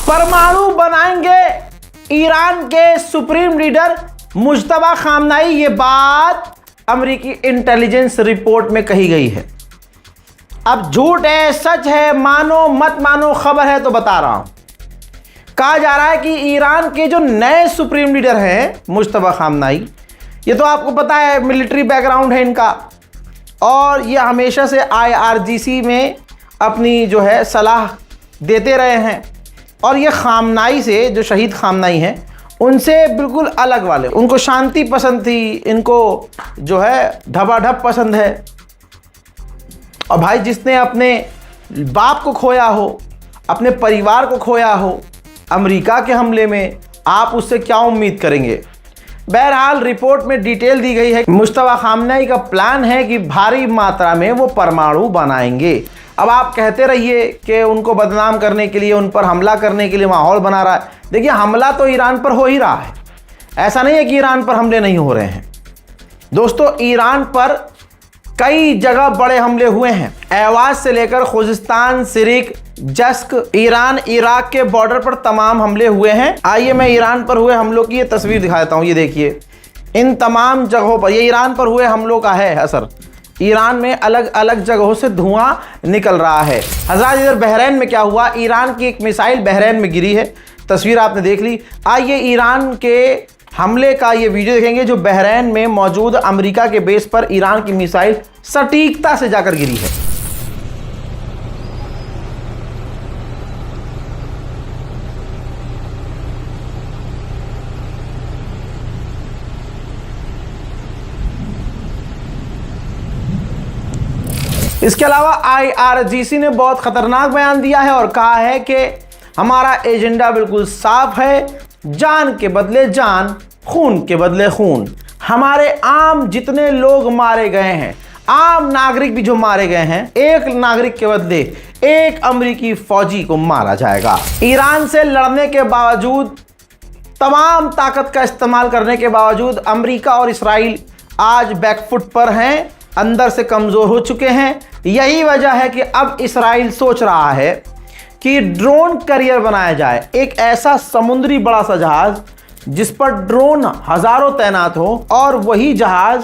परमाणु बनाएंगे ईरान के सुप्रीम लीडर मुज्तबा खामनाई, ये बात अमेरिकी इंटेलिजेंस रिपोर्ट में कही गई है। अब झूठ है सच है, मानो मत मानो, खबर है तो बता रहा हूं। कहा जा रहा है कि ईरान के जो नए सुप्रीम लीडर हैं मुज्तबा खामनाई, ये तो आपको पता है मिलिट्री बैकग्राउंड है इनका, और ये हमेशा से IRGC में अपनी जो है सलाह देते रहे हैं। और ये खामनाई से, जो शहीद खामनाई हैं, उनसे बिल्कुल अलग वाले, उनको शांति पसंद थी, इनको जो है ढबाढब पसंद है। और भाई जिसने अपने बाप को खोया हो, अपने परिवार को खोया हो अमेरिका के हमले में, आप उससे क्या उम्मीद करेंगे। बहरहाल रिपोर्ट में डिटेल दी गई है। मुज्तबा खामनाई का प्लान है कि भारी मात्रा में वो परमाणु बनाएंगे। अब आप कहते रहिए कि उनको बदनाम करने के लिए, उन पर हमला करने के लिए माहौल बना रहा है। देखिए, हमला तो ईरान पर हो ही रहा है, ऐसा नहीं है कि ईरान पर हमले नहीं हो रहे हैं। दोस्तों, ईरान पर कई जगह बड़े हमले हुए हैं। एवाज से लेकर खुजिस्तान, सिरिक, जस्क, ईरान इराक के बॉर्डर पर तमाम हमले हुए हैं। आइए मैं ईरान पर हुए हमलों की ये तस्वीर दिखा देता हूँ। ये देखिए, इन तमाम जगहों पर, ये ईरान पर हुए हमलों का है असर। ईरान में अलग अलग जगहों से धुआं निकल रहा है। हज़रात, इधर बहरीन में क्या हुआ, ईरान की एक मिसाइल बहरीन में गिरी है, तस्वीर आपने देख ली। आइए ईरान के हमले का ये वीडियो देखेंगे जो बहरीन में मौजूद अमेरिका के बेस पर ईरान की मिसाइल सटीकता से जाकर गिरी है। इसके अलावा IRGC ने बहुत खतरनाक बयान दिया है और कहा है कि हमारा एजेंडा बिल्कुल साफ है, जान के बदले जान, खून के बदले खून। हमारे आम जितने लोग मारे गए हैं, आम नागरिक भी जो मारे गए हैं, एक नागरिक के बदले एक अमेरिकी फौजी को मारा जाएगा। ईरान से लड़ने के बावजूद, तमाम ताकत का इस्तेमाल करने के बावजूद अमेरिका और इसराइल आज बैकफुट पर हैं, अंदर से कमज़ोर हो चुके हैं। यही वजह है कि अब इसराइल सोच रहा है कि ड्रोन करियर बनाया जाए, एक ऐसा समुद्री बड़ा सा जहाज जिस पर ड्रोन हज़ारों तैनात हो और वही जहाज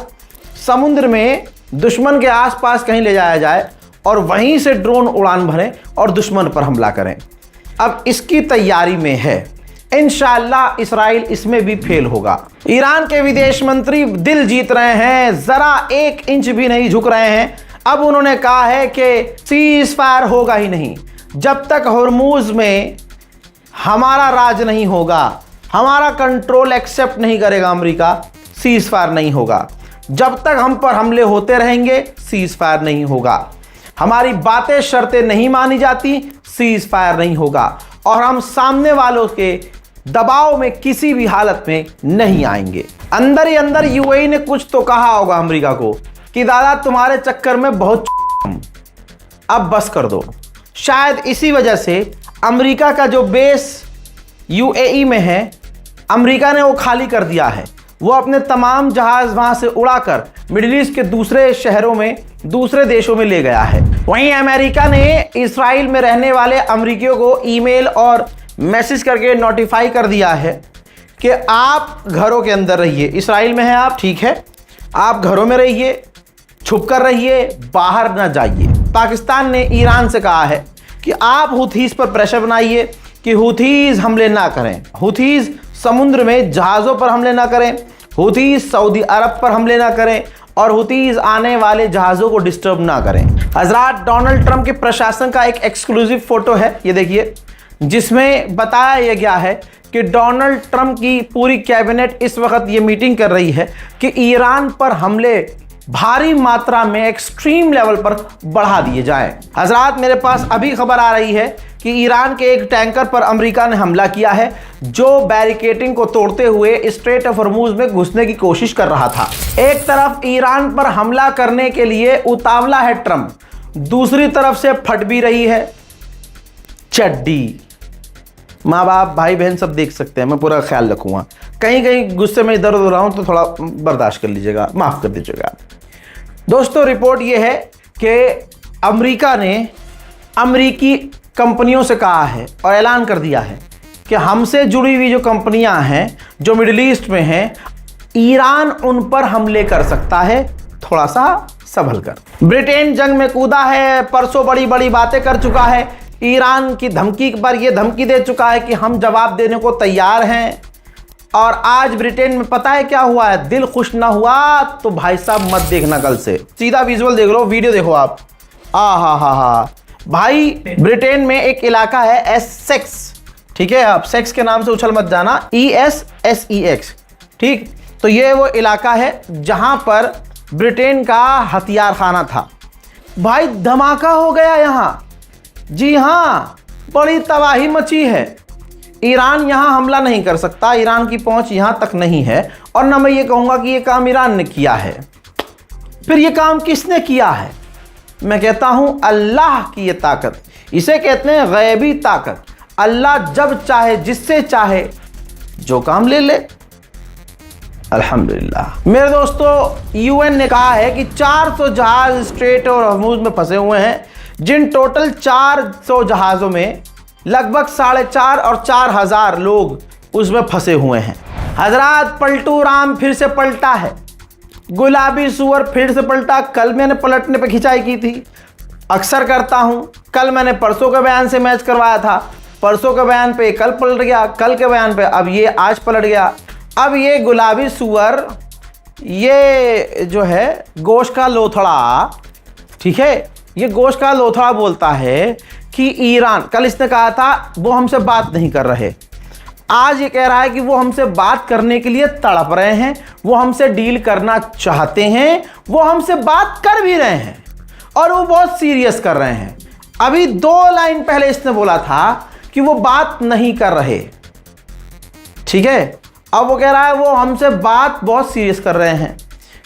समुद्र में दुश्मन के आसपास कहीं ले जाया जाए और वहीं से ड्रोन उड़ान भरें और दुश्मन पर हमला करें। अब इसकी तैयारी में है, इंशाअल्लाह इसराइल इसमें भी फेल होगा। ईरान के विदेश मंत्री दिल जीत रहे हैं, ज़रा 1 इंच भी नहीं झुक रहे हैं। अब उन्होंने कहा है कि सीज फायर होगा ही नहीं जब तक हॉर्मूज में हमारा राज नहीं होगा, हमारा कंट्रोल एक्सेप्ट नहीं करेगा अमेरिका, सीज फायर नहीं होगा। जब तक हम पर हमले होते रहेंगे, सीज फायर नहीं होगा। हमारी बातें शर्तें नहीं मानी जाती, सीज फायर नहीं होगा। और हम सामने वालों के दबाव में किसी भी हालत में नहीं आएंगे। अंदर ही अंदर UAE ने कुछ तो कहा होगा अमेरिका को कि दादा तुम्हारे चक्कर में बहुत अब बस कर दो। शायद इसी वजह से अमेरिका का जो बेस UAE में है, अमेरिका ने वो खाली कर दिया है। वो अपने तमाम जहाज वहां से उड़ाकर मिडिल ईस्ट के दूसरे शहरों में, दूसरे देशों में ले गया है। वहीं अमेरिका ने इसराइल में रहने वाले अमेरिकियों को ईमेल और मैसेज करके नोटिफाई कर दिया है कि आप घरों के अंदर रहिए। इसराइल में हैं आप, ठीक है, आप घरों में रहिए, छुप कर रहिए, बाहर ना जाइए। पाकिस्तान ने ईरान से कहा है कि आप हुथीज पर प्रेशर बनाइए कि हुथीज हमले ना करें, हुथीज समुद्र में जहाज़ों पर हमले ना करें, हुथीज सऊदी अरब पर हमले ना करें और हुथीज आने वाले जहाज़ों को डिस्टर्ब ना करें। हजरात, डोनाल्ड ट्रंप के प्रशासन का एक एक्सक्लूसिव फोटो है, ये देखिए, जिसमें बताया यह गया है कि डोनाल्ड ट्रंप की पूरी कैबिनेट इस वक्त ये मीटिंग कर रही है कि ईरान पर हमले भारी मात्रा में एक्सट्रीम लेवल पर बढ़ा दिए जाएं। हजरात, मेरे पास अभी खबर आ रही है कि ईरान के एक टैंकर पर अमेरिका ने हमला किया है जो बैरिकेडिंग को तोड़ते हुए स्ट्रेट ऑफ हॉर्मूज में घुसने की कोशिश कर रहा था। एक तरफ ईरान पर हमला करने के लिए उतावला है ट्रंप, दूसरी तरफ से फट भी रही है चड्डी। माँ बाप, भाई बहन सब देख सकते हैं, मैं पूरा ख्याल रखूंगा। कहीं कहीं गुस्से में इधर उधर रहा हूं तो थोड़ा बर्दाश्त कर लीजिएगा, माफ कर दीजिएगा। दोस्तों, रिपोर्ट यह है कि अमेरिका ने अमेरिकी कंपनियों से कहा है और ऐलान कर दिया है कि हमसे जुड़ी हुई जो कंपनियां हैं जो मिडिल ईस्ट में हैं, ईरान उन पर हमले कर सकता है, थोड़ा सा संभल कर। ब्रिटेन जंग में कूदा है, परसों बड़ी बड़ी बातें कर चुका है, ईरान की धमकी पर यह धमकी दे चुका है कि हम जवाब देने को तैयार हैं। और आज ब्रिटेन में पता है क्या हुआ है? दिल खुश ना हुआ तो भाई साहब मत देखना, कल से सीधा विजुअल देख लो, वीडियो देखो आप। हा भाई, ब्रिटेन में एक इलाका है एसेक्स, ठीक है, आप सेक्स के नाम से उछल मत जाना, ESSEX, ठीक। तो ये वो इलाका है जहां पर ब्रिटेन का हथियार खाना था। भाई धमाका हो गया यहां, जी हां, बड़ी तबाही मची है। ईरान यहां हमला नहीं कर सकता, ईरान की पहुंच यहां तक नहीं है, और ना मैं ये कहूंगा कि ये काम ईरान ने किया है। फिर ये काम किसने किया है? मैं कहता हूं अल्लाह की ये ताकत, इसे कहते हैं गैबी ताकत। अल्लाह जब चाहे, जिससे चाहे, जो काम ले ले। अल्हम्दुलिल्लाह। मेरे दोस्तों, UN ने कहा है कि 400 जहाज स्ट्रेट और हॉर्मुज़ में फंसे हुए हैं, जिन टोटल 400 जहाज़ों में लगभग 4,500 और 4,000 लोग उसमें फंसे हुए हैं। हजरात, पलटू राम फिर से पलटा है, गुलाबी सुअर फिर से पलटा। कल मैंने पलटने पे खिंचाई की थी, अक्सर करता हूं। कल मैंने परसों के बयान से मैच करवाया था, परसों के बयान पे कल पलट गया, कल के बयान पे अब ये आज पलट गया। अब ये गुलाबी सुअर, ये जो है गोश्त का लोथड़ा, ठीक है, ये गोश्त का लोथड़ा बोलता है कि ईरान, कल इसने कहा था वो हमसे बात नहीं कर रहे, आज ये कह रहा है कि वो हमसे बात करने के लिए तड़प रहे हैं, वो हमसे डील करना चाहते हैं, वो हमसे बात कर भी रहे हैं और वो बहुत सीरियस कर रहे हैं। अभी 2 लाइन पहले इसने बोला था कि वो बात नहीं कर रहे, ठीक है, अब वो कह रहा है वो हमसे बात बहुत सीरियस कर रहे हैं।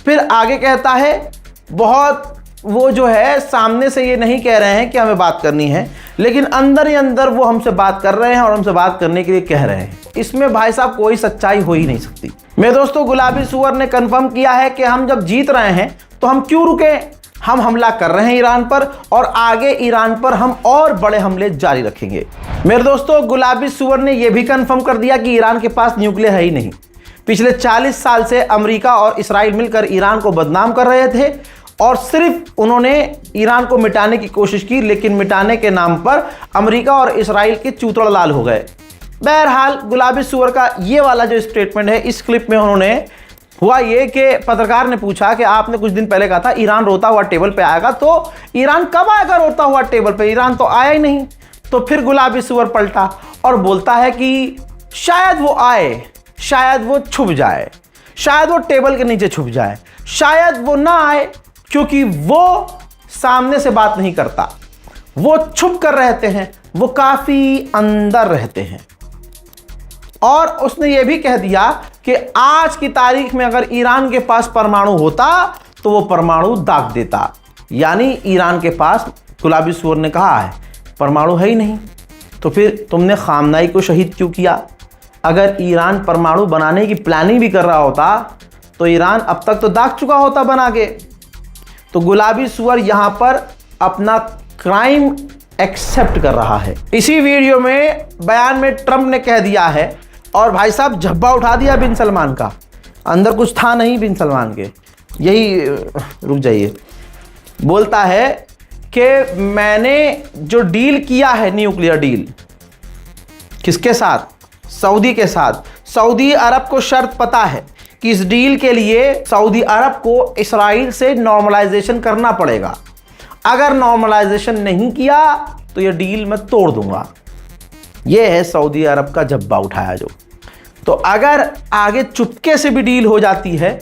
फिर आगे कहता है बहुत, वो जो है सामने से ये नहीं कह रहे हैं कि हमें बात करनी है, लेकिन अंदर ही अंदर वो हमसे बात कर रहे हैं और हमसे बात करने के लिए कह रहे हैं। इसमें भाई साहब कोई सच्चाई हो ही नहीं सकती। मेरे दोस्तों, गुलाबी सुअर ने कंफर्म किया है कि हम जब जीत रहे हैं तो हम क्यों रुके, हम हमला कर रहे हैं ईरान पर, और आगे ईरान पर हम और बड़े हमले जारी रखेंगे। मेरे दोस्तों, गुलाबी सुअर ने यह भी कंफर्म कर दिया कि ईरान के पास न्यूक्लियर है ही नहीं। पिछले 40 साल से अमेरिका और इसराइल मिलकर ईरान को बदनाम कर रहे थे और सिर्फ उन्होंने ईरान को मिटाने की कोशिश की, लेकिन मिटाने के नाम पर अमेरिका और इसराइल के चूतड़ लाल हो गए। बहरहाल, गुलाबी सुअर का ये वाला जो स्टेटमेंट है, इस क्लिप में उन्होंने, हुआ ये कि पत्रकार ने पूछा कि आपने कुछ दिन पहले कहा था ईरान रोता हुआ टेबल पे आएगा, तो ईरान कब आएगा रोता हुआ टेबल पे? ईरान तो आया ही नहीं। तो फिर गुलाबी सुअर पलटा और बोलता है कि शायद वो आए, शायद वो छुप जाए, शायद वो टेबल के नीचे छुप जाए, शायद वो ना आए, क्योंकि वो सामने से बात नहीं करता, वो छुप कर रहते हैं, वो काफी अंदर रहते हैं। और उसने ये भी कह दिया कि आज की तारीख में अगर ईरान के पास परमाणु होता तो वो परमाणु दाग देता। यानी ईरान के पास, गुलाबी सुअर ने कहा है, परमाणु है ही नहीं, तो फिर तुमने खामनाई को शहीद क्यों किया? अगर ईरान परमाणु बनाने की प्लानिंग भी कर रहा होता तो ईरान अब तक तो दाग चुका होता बना के। तो गुलाबी सुअर यहां पर अपना क्राइम एक्सेप्ट कर रहा है। इसी वीडियो में बयान में ट्रंप ने कह दिया है, और भाई साहब झब्बा उठा दिया बिन सलमान का, अंदर कुछ था नहीं बिन सलमान के, यही, रुक जाइए, बोलता है कि मैंने जो डील किया है, न्यूक्लियर डील, किसके साथ? सऊदी के साथ। सऊदी अरब को शर्त पता है कि इस डील के लिए सऊदी अरब को इसराइल से नॉर्मलाइजेशन करना पड़ेगा, अगर नॉर्मलाइजेशन नहीं किया तो ये डील मैं तोड़ दूंगा। ये है सऊदी अरब का झब्बा उठाया जो। तो अगर आगे चुपके से भी डील हो जाती है,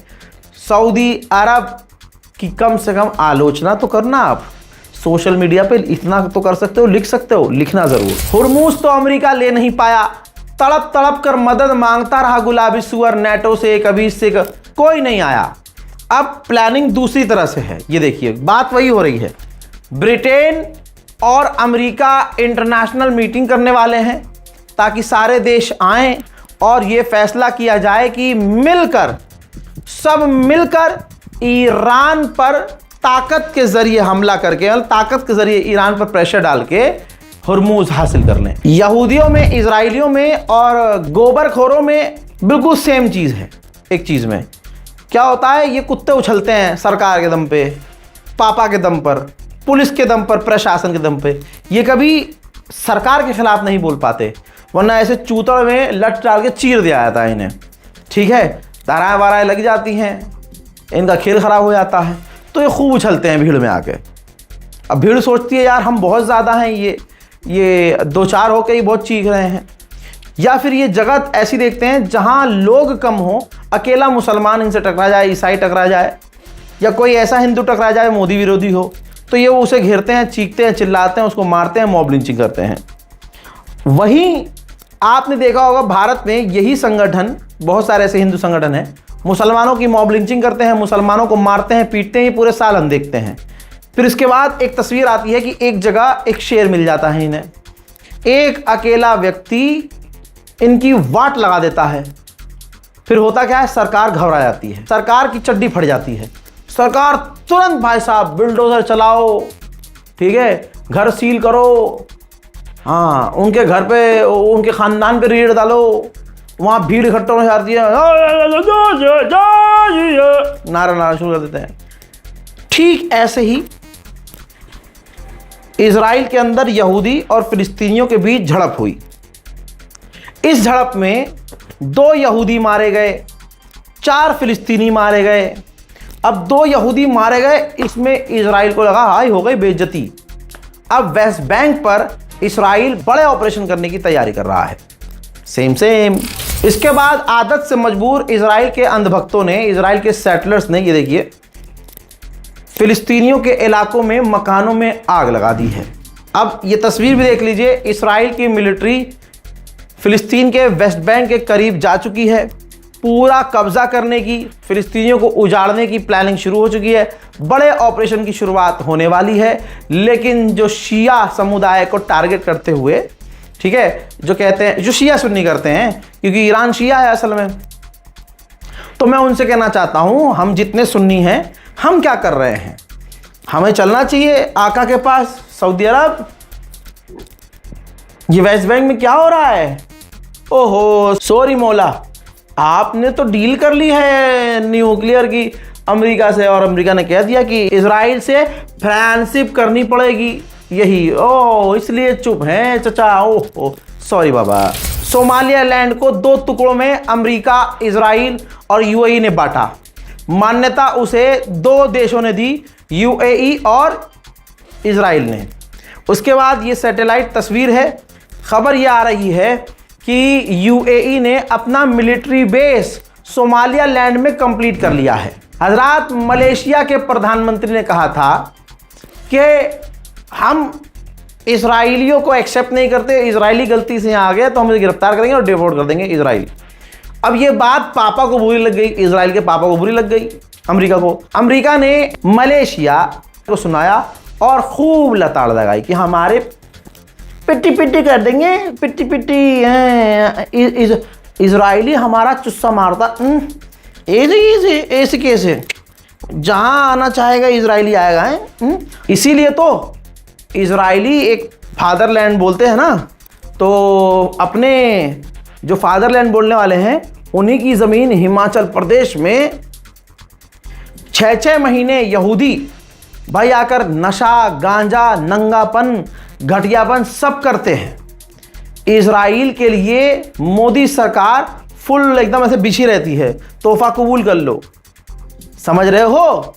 सऊदी अरब की कम से कम आलोचना तो करना, आप सोशल मीडिया पे इतना तो कर सकते हो, लिख सकते हो, लिखना जरूर। हुर्मुज तो अमेरिका ले नहीं पाया, तड़प तड़प कर मदद मांगता रहा गुलाबी सुअर, नेटो से, कभी इससे, कोई नहीं आया। अब प्लानिंग दूसरी तरह से है, ये देखिए बात वही हो रही है। ब्रिटेन और अमेरिका इंटरनेशनल मीटिंग करने वाले हैं ताकि सारे देश आएं और ये फैसला किया जाए कि मिलकर, सब मिलकर ईरान पर ताकत के जरिए हमला करके, ताकत के जरिए ईरान पर प्रेशर डाल के हुर्मुज हासिल कर लें। यहूदियों में, इजराइलियों में और गोबरखोरों में बिल्कुल सेम चीज़ है। एक चीज़ में क्या होता है, ये कुत्ते उछलते हैं सरकार के दम पे, पापा के दम पर, पुलिस के दम पर, प्रशासन के दम पे। ये कभी सरकार के खिलाफ नहीं बोल पाते, वरना ऐसे चूतड़ में लट डाल के चीर दिया जाता है इन्हें। ठीक है, धाराएँ वाराएँ लग जाती हैं, इनका खेल खराब हो जाता है, तो ये खूब उछलते हैं भीड़ में आके। अब भीड़ सोचती है यार हम बहुत ज़्यादा हैं, ये दो चार होके ही बहुत चीख रहे हैं। या फिर ये जगह ऐसी देखते हैं जहाँ लोग कम हो, अकेला मुसलमान इनसे टकरा जाए, ईसाई टकरा जाए, या कोई ऐसा हिंदू टकरा जाए मोदी विरोधी हो, तो ये उसे घेरते हैं, चीखते हैं, चिल्लाते हैं, उसको मारते हैं, मॉब लिंचिंग करते हैं। वहीं आपने देखा होगा भारत में यही संगठन, बहुत सारे ऐसे हिंदू संगठन हैं, मुसलमानों की मॉब लिंचिंग करते हैं, मुसलमानों को मारते हैं, पीटते हैं, पूरे साल हम देखते हैं। फिर इसके बाद एक तस्वीर आती है कि एक जगह एक शेर मिल जाता है इन्हें, एक अकेला व्यक्ति इनकी वाट लगा देता है। फिर होता क्या है, सरकार घबरा जाती है, सरकार की चड्डी फट जाती है। सरकार तुरंत भाई साहब बिल्डोजर चलाओ, ठीक है, घर सील करो, हाँ, उनके घर पे, उनके खानदान पे रेड डालो, वहाँ भीड़ इकट्ठा हो जाती है, नारा नारा शुरू कर देते हैं। ठीक ऐसे ही इजराइल के अंदर यहूदी और फिलिस्तीनियों के बीच झड़प हुई। इस झड़प में 2 यहूदी मारे गए, 4 फिलिस्तीनी मारे गए। अब 2 यहूदी मारे गए, इसमें इजराइल को लगा हाय हो गई बेइज्जती। अब वेस्ट बैंक पर इजराइल बड़े ऑपरेशन करने की तैयारी कर रहा है। सेम। इसके बाद आदत से मजबूर इजराइल के अंधभक्तों ने, इजराइल के सेटलर्स ने, ये देखिए, फिलिस्तीनियों के इलाकों में, मकानों में आग लगा दी है। अब ये तस्वीर भी देख लीजिए, इजराइल की मिलिट्री फिलिस्तीन के वेस्ट बैंक के करीब जा चुकी है, पूरा कब्जा करने की, फिलिस्तीनियों को उजाड़ने की प्लानिंग शुरू हो चुकी है। बड़े ऑपरेशन की शुरुआत होने वाली है, लेकिन जो शिया समुदाय को टारगेट करते हुए, ठीक है, जो कहते हैं, जो शिया सुन्नी करते हैं, क्योंकि ईरान शिया है असल में, तो मैं उनसे कहना चाहता हूं, हम जितने सुन्नी हैं, हम क्या कर रहे हैं, हमें चलना चाहिए आका के पास, सऊदी अरब। ये वेस्ट बैंक में क्या हो रहा है, ओहो सॉरी मौला, आपने तो डील कर ली है न्यूक्लियर की अमेरिका से, और अमेरिका ने कह दिया कि इजराइल से फ्रेंडशिप करनी पड़ेगी, यही ओ इसलिए चुप हैं चचा। ओह सॉरी बाबा। सोमालिया लैंड को 2 टुकड़ों में अमेरिका, इजराइल और यूएई ने बांटा। मान्यता उसे 2 देशों ने दी, यूएई और इजराइल ने। उसके बाद ये सैटेलाइट तस्वीर है, खबर ये आ रही है कि यूएई ने अपना मिलिट्री बेस सोमालिया लैंड में कंप्लीट कर लिया है। हजरात, मलेशिया के प्रधानमंत्री ने कहा था कि हम इजराइलियों को एक्सेप्ट नहीं करते, इजरायली गलती से यहाँ आ गया तो हम इसे गिरफ्तार करेंगे और डिपोर्ट कर देंगे इजराइल। अब ये बात पापा को बुरी लग गई, इजराइल के पापा को बुरी लग गई, अमेरिका को। अमेरिका ने मलेशिया को सुनाया और खूब लताड़ लगाई कि हमारे पिट्टी पिट्टी कर देंगे, पिट्टी पिट्टी इजराइली हमारा चुस्सा मारता। ऐसे कैसे, जहाँ आना चाहेगा इजरायली आएगा है। इसीलिए तो इजरायली एक फादरलैंड बोलते हैं ना, तो अपने जो फादरलैंड बोलने वाले हैं उन्हीं की ज़मीन हिमाचल प्रदेश में 6-6 महीने यहूदी भाई आकर नशा, गांजा, नंगापन, घटियापन सब करते हैं। इजराइल के लिए मोदी सरकार फुल एकदम ऐसे बिछी रहती है, तोहफा कबूल कर लो, समझ रहे हो।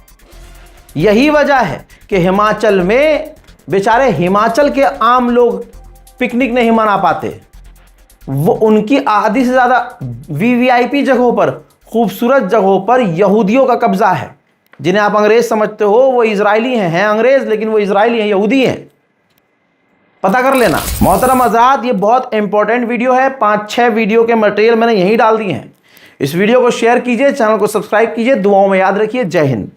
यही वजह है कि हिमाचल में बेचारे हिमाचल के आम लोग पिकनिक नहीं मना पाते। वो उनकी आधी से ज़्यादा वीवीआईपी जगहों पर, खूबसूरत जगहों पर यहूदियों का कब्जा है। जिन्हें आप अंग्रेज समझते हो वो इजरायली हैं अंग्रेज, लेकिन वो इजरायली हैं, यहूदी हैं, पता कर लेना। मोहतरम आज़ाद, ये बहुत इंपॉर्टेंट वीडियो है, 5-6 वीडियो के मटेरियल मैंने यहीं डाल दिए हैं। इस वीडियो को शेयर कीजिए, चैनल को सब्सक्राइब कीजिए, दुआओं में याद रखिए। जय हिंद।